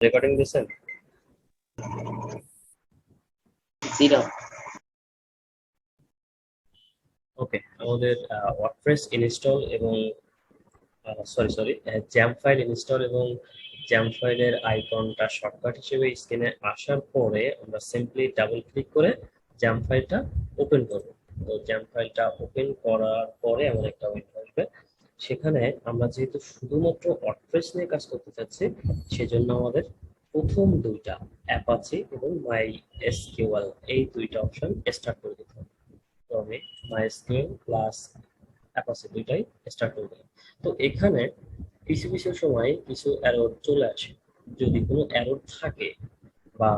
Recording দিয়েছেন? ওকে, আমাদের WordPress install এবং সরি জ্যাম্প ফাইল ইনস্টল এবং জ্যাম্প ফাইলের আইকনটা শর্টকাট হিসেবে স্ক্রিনে আসার পরে আমরা সিম্পলি ডাবল ক্লিক করে জ্যাম্প ফাইলটা ওপেন করব। তো জ্যাম্প ফাইলটা ওপেন করার পরে আমার একটা উইন্ডো আসবে। সেখানে আমরা যেহেতু শুধুমাত্র ওয়ার্ডপ্রেস নিয়ে কাজ করতে চাচ্ছি, সেজন্য আমাদের প্রথম দুইটা অ্যাপাচি এবং মাই এসকিউএল এই দুইটা অপশন স্টার্ট করে দিতে হবে। তো আমি মাই এসকিউএল প্লাস অ্যাপাচি দুইটাই স্টার্ট করে দিলাম। তো এখানে কিছু কিছু সময় কিছু এরর চলে আসে। যদি কোনো এরর থাকে বা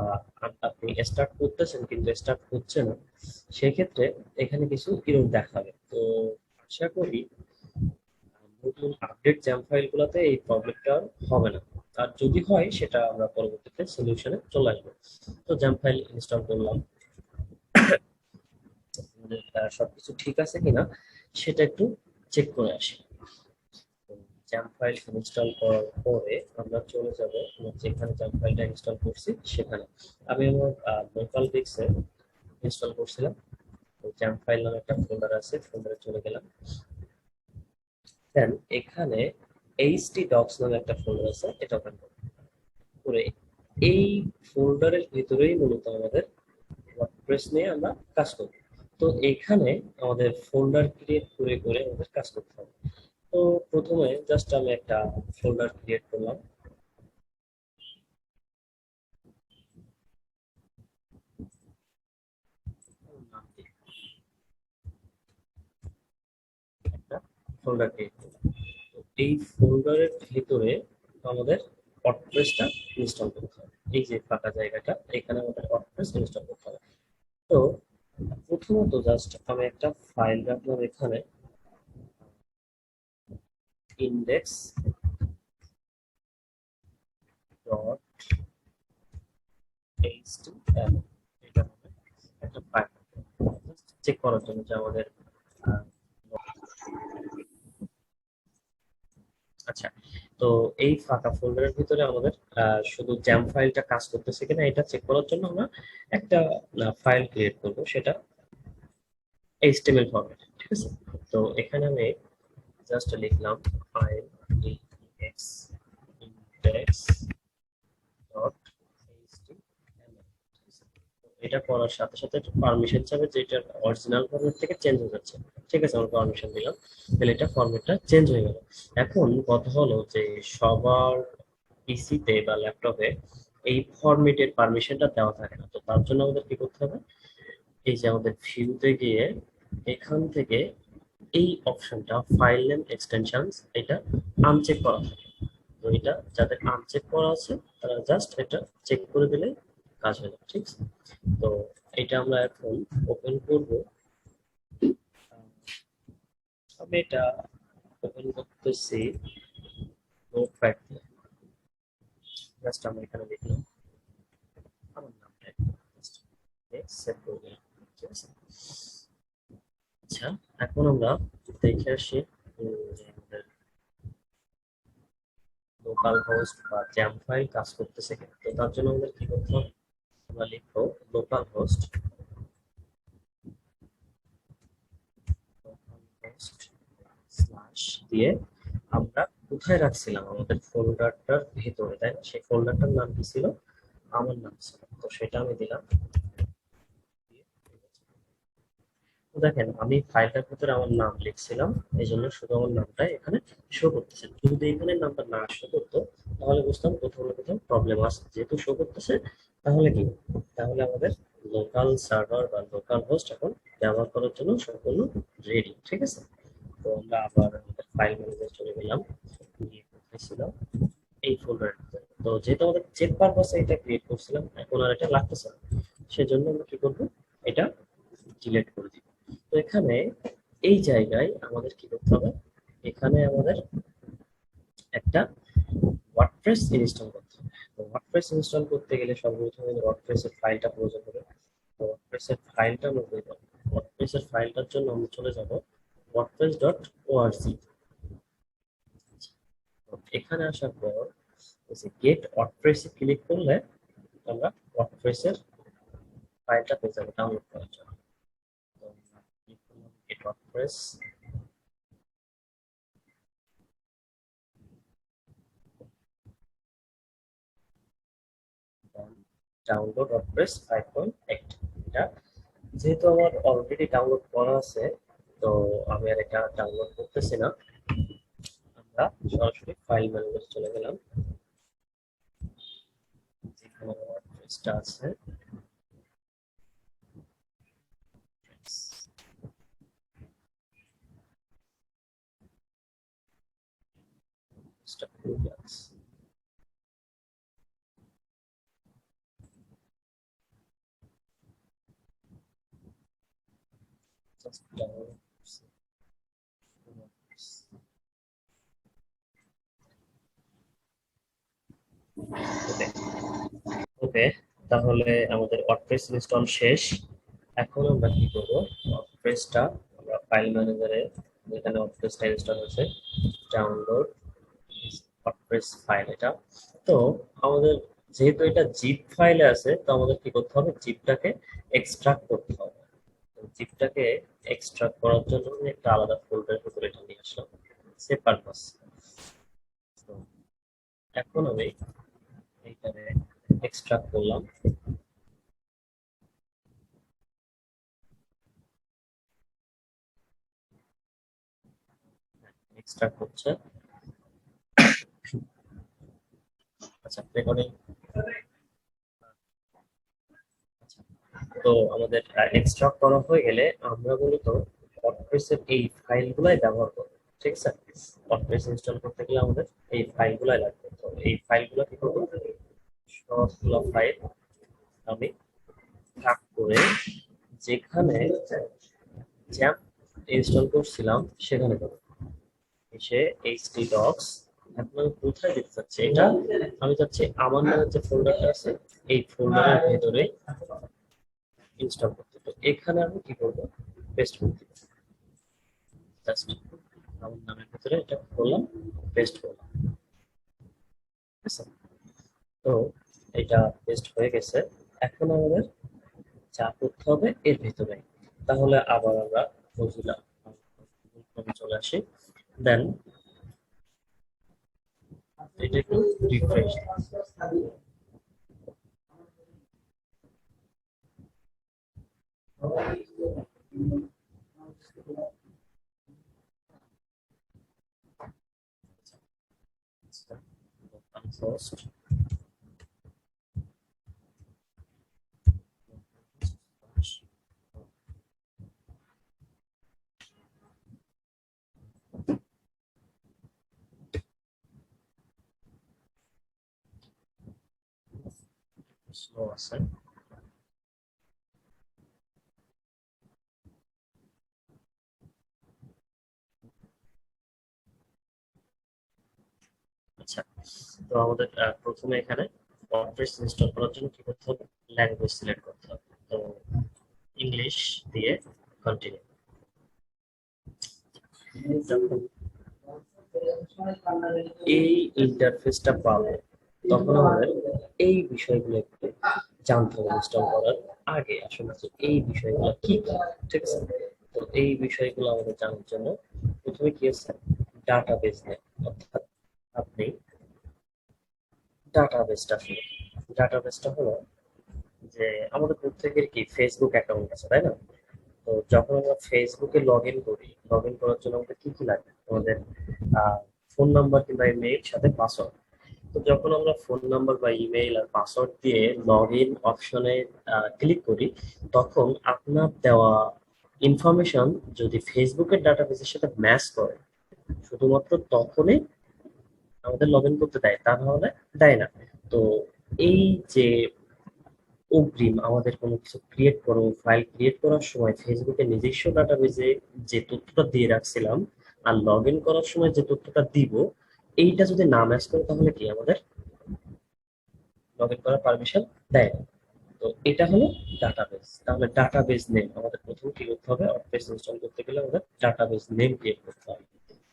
আপনি স্টার্ট করতেছেন কিন্তু স্টার্ট হচ্ছে না, সেক্ষেত্রে এখানে কিছু এরর দেখাবে। তো আশা করি নতুন আপডেট জ্যাম ফাইলগুলোতে এই প্রবলেমটা হবে না। আর যদি হয় সেটা আমরা পরবর্তীতে সলিউশনে চলে আসবো। তো জ্যাম ফাইল ইনস্টল করলাম, আমাদের সবকিছু ঠিক আছে কিনা সেটা একটু চেক করে আসি। জ্যাম্প ফাইল ইনস্টল করার পরে আমরা চলে যাব যেখানে জ্যাম্প ফাইলটা ইনস্টল করছি সেখানে। আমি আমার লোকাল ডিস্কে ইনস্টল করছিলাম। জ্যাম্প ফাইল নামে একটা ফোল্ডার আছে, ফোল্ডারে চলে গেলাম। দেন এখানে এইচটি ডক্স নামে একটা ফোল্ডার আছে, এটা ওপেন করে এই ফোল্ডারের ভিতরেই মূলত আমাদের ওয়ার্ডপ্রেস নিয়ে আমরা কাজ করব। তো এখানে আমাদের ফোল্ডার ক্রিয়েট করে করে আমাদের কাজ করতে হবে। তো প্রথমে জাস্ট আমি একটা ফোল্ডার ক্রিয়েট করলাম। নাম দিয়ে একটা ফোল্ডার ক্রিয়েট করলাম। তো এই ফোল্ডারের ভিতরে আমাদের ওয়ার্ডপ্রেসটা ইনস্টল করতে হবে। এই যে ফাঁকা জায়গাটা, এখানে আমাদের ওয়ার্ডপ্রেস ইনস্টল করতে হবে। তো প্রথমত জাস্ট আমি একটা ফাইল রাখলাম এখানে, ইন্ডেক্স ডট এইচটিএমএল, এটা হবে একটা ফাইল চেক করার জন্য যে আমাদের আহ, আচ্ছা। তো এই ফাঁকা ফোল্ডারের ভিতরে আমাদের শুধু জ্যাম ফাইলটা কাজ করতেছে কিনা এটা চেক করার জন্য আমরা একটা ফাইল ক্রিয়েট করব, সেটা এইচটিএমএল ফরম্যাট, ঠিক আছে। তো এখানে আমি জাস্ট লিখলাম file index index dot HTML. এটা করার সাথে সাথে পারমিশন চাবে যে এটা অরিজিনাল ফরম্যাট থেকে চেঞ্জ হয়ে যাচ্ছে। ঠিক আছে, আমরা পারমিশন দিলাম, তাহলে এটা ফরম্যাটটা চেঞ্জ হয়ে গেল। এখন কথা হলো যে সবার পিসিতে বা ল্যাপটপে এই ফরম্যাটের পারমিশনটা দেওয়া থাকে না। তো তার জন্য আমাদের কি করতে হবে, এই যে আমাদের ভিউতে গিয়ে এখান থেকে এই অপশনটা ফাইল নেম এক্সটেনশনস এটা আনচেক করা থাকে। তো এটা যাদের আনচেক করা আছে তারা জাস্ট এটা চেক করে দিলে কাজ হয়ে যাবে, ঠিক আছে। তো এটা আমরা এখন ওপেন করব। আমি এটা ওপেন করতেছি নোটপ্যাড দিয়ে। জাস্ট আমরা এখানে লিখলাম আমার নামটা, সেভ করে দিলাম, ঠিক আছে। আচ্ছা, এখন আমরা দেখে আসি যে আমাদের লোকাল হোস্ট বা জ্যাম ফাইল কাজ করতেছে কিনা। তো তার জন্য আমাদের কি করতে হবে, আমরা লিখবো লোকাল হোস্ট স্ল্যাশ দিয়ে আমরা কোথায় রাখছিলাম আমাদের ফোল্ডারটার ভিতরে, তাই না? সেই ফোল্ডারটার নাম কি ছিল, আমার নাম ছিল, তো সেটা আমি দিলাম। তো দেখেন আমি ফাইলটার ভিতরে আমার নাম লিখছিলাম, এই জন্য শুধু আমার নামটাই এখানে শো করতেছে। যদি এখানে নামটা না শো করতো তাহলে বুঝতাম কোথাও না কোথাও প্রবলেম আছে। যেহেতু শো করতেছে তাহলে কি, তাহলে আমাদের লোকাল সার্ভার বা লোকাল হোস্ট এখন ব্যবহার করার জন্য সম্পূর্ণ রেডি, ঠিক আছে। তো আমরা আবার আমাদের ফাইল ম্যানেজার চলে গেলাম, গিয়ে কোথায় ছিল এই ফোল্ডারের ভিতরে। তো যেহেতু আমাদের চেক পারপাসে এটা ক্রিয়েট করছিলাম, এখন আর এটা লাগতেছে না, সেজন্য আমরা কি করবো, এটা ডিলিট করে দিব। তো এখানে এই জায়গায় আমাদের কি করতে হবে, এখানে আমাদের একটা ওয়ার্ডপ্রেস ইনস্টল করতে হবে। তো ওয়ার্ডপ্রেস ইনস্টল করতে গেলে সর্বপ্রথম আমাদের ওয়ার্ডপ্রেস এর ফাইলটা প্রয়োজন হবে। তো ওয়ার্ডপ্রেস এর ফাইলটা আমরা পেয়ে যাবো। ওয়ার্ডপ্রেস এর ফাইলটার জন্য আমরা চলে যাব wordpress.org। এখানে আসার পর গেট ওয়ার্ডপ্রেস এ ক্লিক করলে আমরা ওয়ার্ডপ্রেসের ফাইলটা পেয়ে যাবো ডাউনলোড করার জন্য। তো আমরা click করলাম গেট ওয়ার্ডপ্রেস, ডাউনলোড ওয়ার্ডপ্রেস 5.8। এটা যেহেতু আমার অলরেডি ডাউনলোড করা আছে, তো আমি আর এটা ডাউনলোড করতেছি না। আমরা সরাসরি ফাইল মেনুতে চলে গেলাম, যেখানে ওয়ার্ডপ্রেসটা আছে। Just download. ওকে ওকে, তাহলে আমাদের ওয়ার্ডপ্রেস ইনস্টল শেষ। এখন আমরা কি করব, ওয়ার্ডপ্রেসটা আমরা ফাইল ম্যানেজারে, যেখানে ওয়ার্ডপ্রেসটা ইনস্টল হয়েছে, ডাউনলোড ওয়ার্ডপ্রেস ফাইল এটা। তো আমাদের যেহেতু এটা জিপ ফাইলে আছে, তো আমাদের কি করতে হবে, জিপটাকে এক্সট্রাক্ট করতে হবে। জিপটাকে এক্সট্রাক্ট করার জন্য আমি একটা আলাদা ফোল্ডারের ভিতরে এটা নিয়ে আসলাম, সেভ পারপাস। তো এখন আমি এইখানে এক্সট্রাক্ট করলাম, এক্সট্রাক্ট হচ্ছে। আচ্ছা, রেকর্ডিং। আচ্ছা, তো আমাদের এক্সট্রাক্ট করা হয়ে গেলে আমরা মূলত ওয়ার্ডপ্রেসের এই ফাইলগুলাই ব্যবহার করব। ঠিক আছে, ওয়ার্ডপ্রেস ইনস্টল করতে গেলে আমাদের এই ফাইলগুলাই লাগবে। তো এই ফাইলগুলো কি করবো, সবগুলো ফাইল আমি ভাগ করে যেখানে জ্যাম্প ইনস্টল করছিলাম সেখানে দেবো। এসে এইচটি ডক্স, এখন আমি কোথায় দিতে চাচ্ছি এটা, আমি চাচ্ছি আমার নামে যে ফোল্ডারটা আছে এই ফোল্ডারের ভেতরে ইনস্টল করতে। তো এখানে আমি কি করবো, পেস্ট করতে, জাস্ট আমার নামের ভেতরে এটা করলাম, পেস্ট করলাম। ঠিক আছে, তো এটা পেস্ট হয়ে গেছে। এখন আমাদের যা করতে হবে এর ভেতরে, তাহলে আবার আমরা মজিলা চলে আসি, দেন এটা একটু রিফ্রেশ ফার্স্ট। স্লো আছে। আচ্ছা, তো আমাদের প্রথমে এখানে ওয়ার্ডপ্রেস ইনস্টল করার জন্য কি করতে হবে, ল্যাঙ্গুয়েজ সিলেক্ট করতে হবে। তো ইংলিশ দিয়ে কন্টিনিউ। যখন এই ইন্টারফেসটা পাবো, তখন আমাদের এই বিষয়গুলো একটু জানতে হবে ইনস্টল করার আগে, আসলে যে এই বিষয়গুলো কি কি। ঠিক আছে, তো এই বিষয়গুলো আমাদের জানার জন্য প্রথমে কি আছে, ডাটাবেস নেই, অর্থাৎ আপনি ডাটাবেসটা শুনুন। ডাটাবেসটা হলো যে আমাদের প্রত্যেকের কি ফেসবুক অ্যাকাউন্ট আছে, তাই না? তো যখন আমরা ফেসবুকে লগ ইন করি, লগ ইন করার জন্য আমাদের কি কি লাগে, আমাদের ফোন নাম্বার কিংবা ইমেইল সাথে পাসওয়ার্ড। তো যখন আমরা ফোন নাম্বার বা ইমেইল আর পাসওয়ার্ড দিয়ে লগ ইন অপশনে ক্লিক করি, তখন আপনার দেওয়া ইনফরমেশন যদি ফেসবুকের ডাটাবেসের সাথে ম্যাচ করে, শুধুমাত্র তখনই আমাদের লগ ইন করতে দেয়, তা নাহলে দেয় না। তো এই যে অগ্রিম আমাদের কোনো কিছু ক্রিয়েট করো, ফাইল ক্রিয়েট করার সময় ফেসবুকের নিজস্ব ডাটাবেজে যে তথ্যটা দিয়ে রাখছিলাম, আর লগ ইন করার সময় যে তথ্যটা দিব, এইটা যদি না ম্যাচ করে তাহলে কি আমাদের লগ ইন করার পারমিশন দেয় না। তো এটা হলো ডাটাবেস। তাহলে ডাটাবেস নেম আমাদের প্রথম কি করতে হবে, ওয়ার্ডপ্রেস ইনস্টল করতে গেলে আমাদের ডাটাবেস নেম ক্রিয়েট করতে হবে।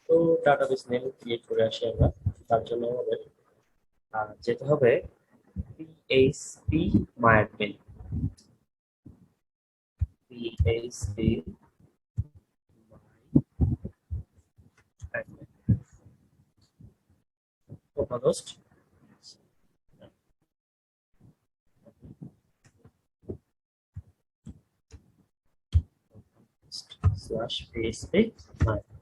তো ডাটাবেস নেম ক্রিয়েট করে আসি আমরা। তার জন্য আমাদের যেতে হবে phpMyAdmin, PHP localhost slash phpMyAdmin.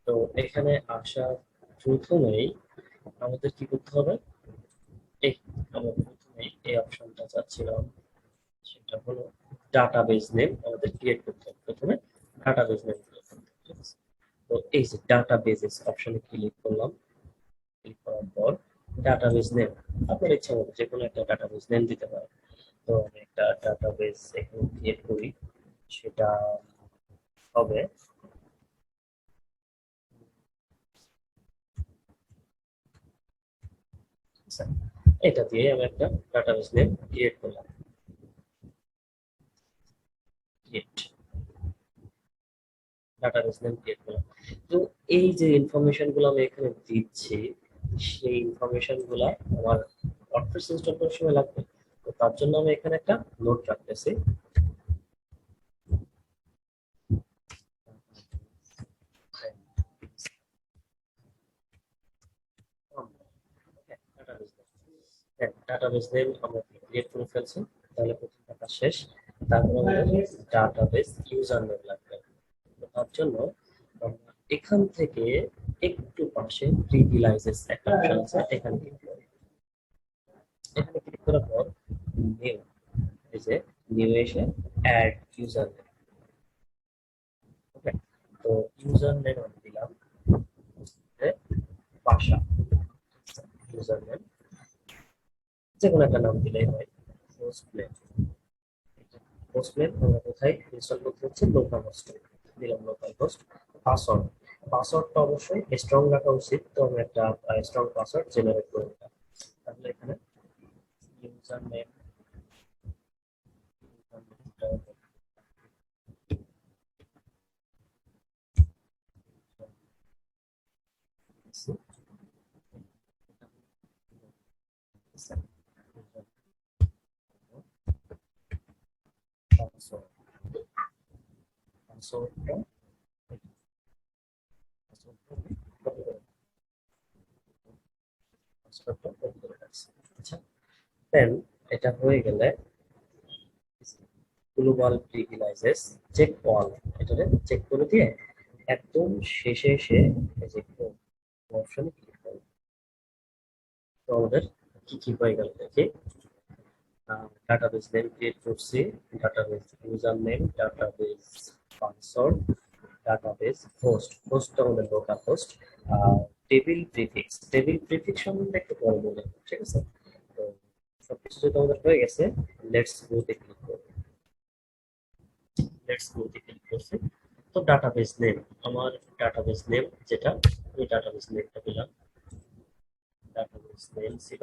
তো এখানে আসা প্রথমেই আমাদের কি করতে হবে, এই আমরা প্রথমেই এই অপশনটা চাচ্ছিলাম, সেটা হলো ডাটাবেজ নেম আমাদের ক্রিয়েট করতে হবে। প্রথমে ডাটাবেজ নেম ক্রিয়েট করতে হবে, ঠিক আছে? তো এই যে ডাটাবেজেস অপশনে ক্লিক করলাম, ক্লিক করার পর ডাটাবেজ নেম আপনার ইচ্ছা মতো যে কোনো একটা ডাটাবেজ নেম দিতে পারেন। তো আমি একটা ডাটাবেজ এখানে ক্রিয়েট করি, সেটা হবে আচ্ছা, এটা দিয়ে আমি একটা ডাটাবেজ নেম ক্রিয়েট করলাম, ক্রিয়েট ডাটাবেস নেম ক্রিয়েট করলাম। তো এই যে ইনফরমেশন গুলো আমি এখানে দিচ্ছি, সেই ইনফরমেশন গুলা আমার ওয়ার্ডপ্রেস ইনস্টল করার সময় লাগবে। তো তার জন্য আমি এখানে একটা নোট রাখতেছি। ডাটাবেস নেম আমরা ক্রিয়েট করে ফেলছি, তাহলে প্রথম কাজ শেষ। তারপর আমাদের ডাটাবেস ইউজার নেম লাগবে। তো তার জন্য আমরা এখান থেকে একটু পাশে প্রিভিলাইজেস একটা অপশন আছে, এখানে ক্লিক করি। এখানে ক্লিক করার পর নিউ, এই যে নিউ এসে অ্যাড ইউজার নেম। ওকে, তো ইউজার নেম আমি দিলাম বাসা, ইউজার নেম যে কোনো একটা নাম দিলেই হয়। পোস্ট প্লেন, পোস্ট প্লেন আমরা কোথায় ইনস্টল করতে হচ্ছে, লোকাল হোস্টে দিলাম, লোকাল হোস্ট। পাসওয়ার্ড, পাসওয়ার্ডটা অবশ্যই স্ট্রং রাখা উচিত, তো আমি একটা স্ট্রং পাসওয়ার্ড জেনারেট করে দিলাম। তাহলে এখানে ইউজার নেম, পাসওয়ার্ড, পাসওয়ার্ডটা পাসওয়ার্ডটা কপি করে রাখছি। আচ্ছা, দেন এটা হয়ে গেলে গ্লোবাল প্রিভিলাইজেস চেক অল, এটাকে চেক করে দিয়ে একদম শেষে এসে এই যে অপশনে ক্লিক করব। তো আমাদের কি কি হয়ে গেল দেখি। ডাটাবেস নেম ক্রিয়েট করছি, database user name, database password, database host, হোস্টটা আমাদের localhost, table prefix, table prefix সম্বন্ধে একটু পরে বলে, ঠিক আছে? তো সবকিছু যেহেতু আমাদের হয়ে গেছে, লেটস গোতে ক্লিক করব। লেটস গোতে ক্লিক করছি। তো ডাটাবেস নেম, আমার ডাটাবেস নেম যেটা, ওই ডাটাবেস নেমটা দিলাম। ডাটাবেস নেম ছিল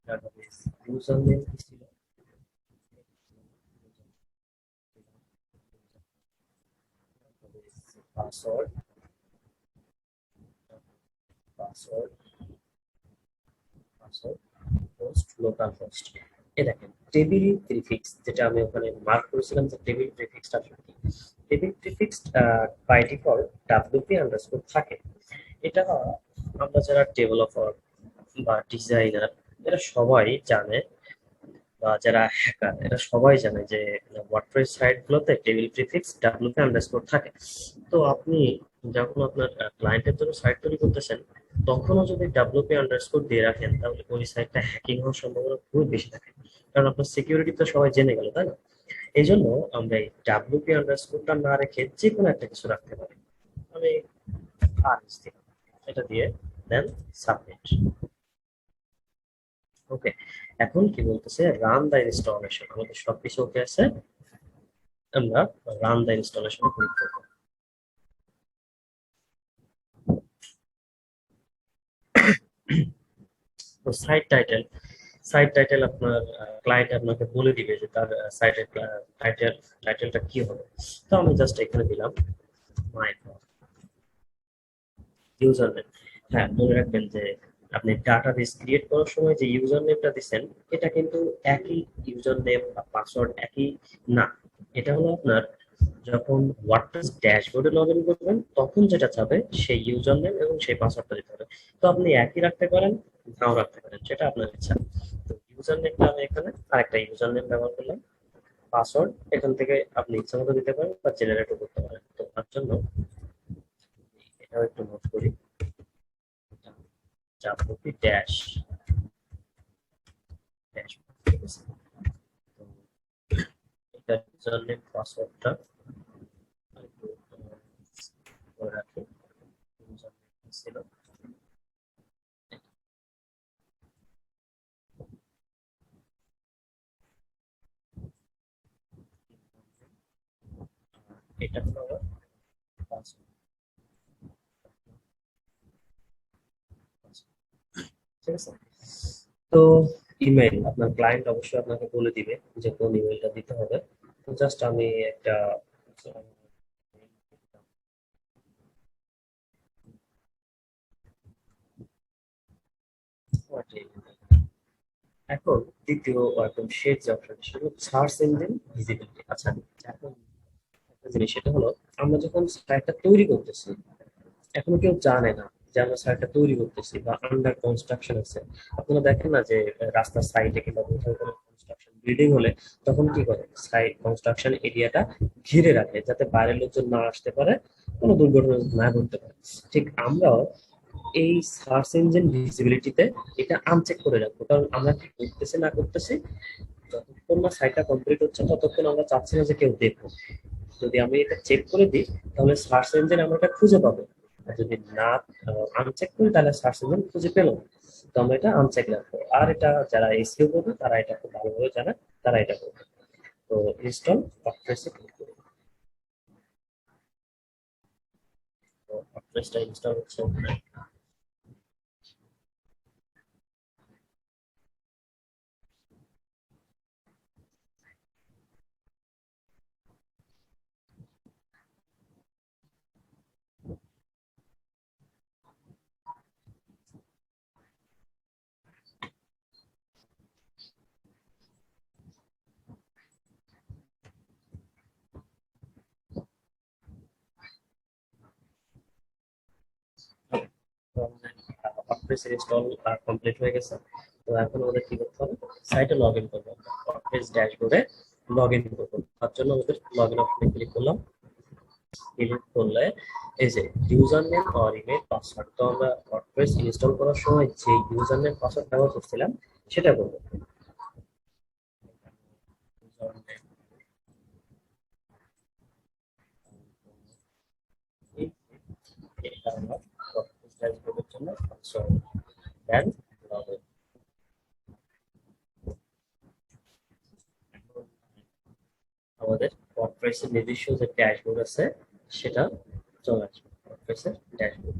ডাটাবেস ইউজার নেম কি ছিল, database password, password, password, host, localhost. এ দেখেন টেবিল প্রিফিক্স যেটা আমি ওখানে মার্ক করেছিলাম যে টেবিল প্রিফিক্সটা আসলে কি। Table prefix by default WP underscore থাকে। এটা আমরা যারা ডেভেলপার বা ডিজাইনার, এরা সবাই জানে, বা যারা হ্যাকার এরা সবাই জানে যে ওয়ার্ডপ্রেস সাইট গুলোতে টেবিল প্রিফিক্স ডাব্লিউপি আন্ডারস্কোর থাকে। তো আপনি যখন আপনার ক্লায়েন্টের জন্য সাইট তৈরি করতেছেন, তখনও যদি ডাব্লিউপি আন্ডারস্কোর দিয়ে রাখেন, তাহলে ওই সাইটটা হ্যাকিং হওয়ার সম্ভাবনা খুবই বেশি থাকে। কারণ আপনার সিকিউরিটি তো সবাই জেনে গেল, তাই না? এই জন্য আমরা এই ডাব্লিউপি আন্ডারস্কোরটা না রেখে যে কোনো একটা কিছু রাখতে পারি। আমি আর দিলাম, এটা দিয়ে দেন সাবমিট। ওকে, এখন কি বলতেছে, রান দা ইনস্টলেশন, আমাদের সবকিছু ওকে আছে, আমরা রান দা ইনস্টলেশনে ক্লিক করব। তো সাইট টাইটেল আপনার ক্লায়েন্ট আপনাকে বলে দিবে যে তার সাইটের টাইটেলটা কি হবে। তো আমি জাস্ট এখানে দিলাম মাই ইউজার নেম। হ্যাঁ, মনে রাখবেন যে আপনি ডাটাবেস ক্রিয়েট করার সময় যে ইউজার নেমটা দিচ্ছেন, এটা কিন্তু একই ইউজার নেম বা পাসওয়ার্ড একই না। এটা হলো আপনার যখন ওয়ার্ডপ্রেস ড্যাশবোর্ডে লগ ইন করবেন তখন যেটা চাবে সেই ইউজার নেম এবং সেই পাসওয়ার্ডটা দিতে হবে। তো আপনি একই রাখতে পারেন, নাও রাখতে পারেন, সেটা আপনার ইচ্ছা। তো ইউজার নেমটা আমি এখানে আরেকটা ইউজার নেম ব্যবহার করলাম। পাসওয়ার্ড এখান থেকে আপনি ইচ্ছা মতো দিতে পারেন বা জেনারেটও করতে পারেন। তো তার জন্য এটাও একটু নোট করি, চাপটি ড্যাশ ড্যাশ, ঠিক আছে। তো এটা ইউজার নেম পাসওয়ার্ডটা একটু করে রাখি। ইউজার নেম ছিল এটা, হলো আমার পাসওয়ার্ড, ঠিক আছে। তো ইমেল আপনার ক্লায়েন্ট অবশ্যই আপনাকে বলে দিবে যে কোন ইমেলটা দিতে হবে। তো জাস্ট আমি একটা এখন দ্বিতীয় একদম শেষ যে অপশন সেটা সার্চ ইঞ্জিন ভিজিবিলিটি। আচ্ছা, এখন একটা জিনিস সেটা হলো আমরা যখন সাইটটা তৈরি করতেছি এখনো কেউ জানে না যে আমরা সাইটটা তৈরি করতেছি বা আন্ডার কনস্ট্রাকশন আছে। আপনারা দেখেন না যে রাস্তার সাইডে কিংবা কোথাও কোনো কনস্ট্রাকশন বিল্ডিং হলে তখন কি করে, সাইড কনস্ট্রাকশন এরিয়াটা ঘিরে রাখে যাতে বাইরের লোকজন না আসতে পারে, কোনো দুর্ঘটনা না ঘটতে পারে। ঠিক আমরাও এই সার্চ ইঞ্জিন ভিজিবিলিটিতে এটা আনচেক করে রাখবো, কারণ আমরা কি করতেছি না করতেছি যতক্ষণ না সাইটটা কমপ্লিট হচ্ছে ততক্ষণ আমরা চাচ্ছি না যে কেউ দেখুক। যদি আমি এটা চেক করে দিই তাহলে সার্চ ইঞ্জিন আমরা এটা খুঁজে পাবো, আর যদি না আনচেক করি তাহলে সার্চ ইঞ্জিন খুঁজে পেলো না। তো আমরা এটা আনচেক রাখবো, আর এটা যারা এসইও করবে তারা এটা খুব ভালোভাবে জানে, তারা এটা করবে। তো ইনস্টল ওয়ার্ডপ্রেসে ক্লিক করি। তো ওয়ার্ডপ্রেসটা ইনস্টল হচ্ছে ওখানে। ওয়ার্ডপ্রেস ইনস্টল কমপ্লিট হয়ে গেছে। তো এখন আমাদের কি করতে হবে, সাইটে লগ ইন করবো, ওয়ার্ডপ্রেস ড্যাশবোর্ডে লগ ইন করবো। তার জন্য আমাদের লগ ইন অপশনে ক্লিক করলাম। ক্লিক করলে এই যে ইউজার নেম আর ইমেল পাসওয়ার্ড, তো আমরা ওয়ার্ডপ্রেস ইনস্টল করার সময় যে ইউজার নেম পাসওয়ার্ড ব্যবহার করছিলাম সেটা করবো। ইউজার নেম, এটা আমরা ওয়ার্ডপ্রেস ড্যাশবোর্ডের জন্য পাসওয়ার্ড, দেন লগ ইন। আমাদের ওয়ার্ডপ্রেসের নিজস্ব যে ড্যাশবোর্ড আছে সেটা চলে আসবে, ওয়ার্ডপ্রেসের ড্যাশবোর্ড।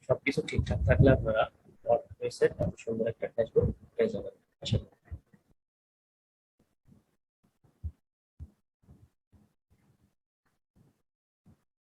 সবকিছু ঠিকঠাক থাকলে আপনারা ওয়ার্ডপ্রেসের এত সুন্দর একটা ড্যাশবোর্ড পেয়ে যাবেন। আশা করি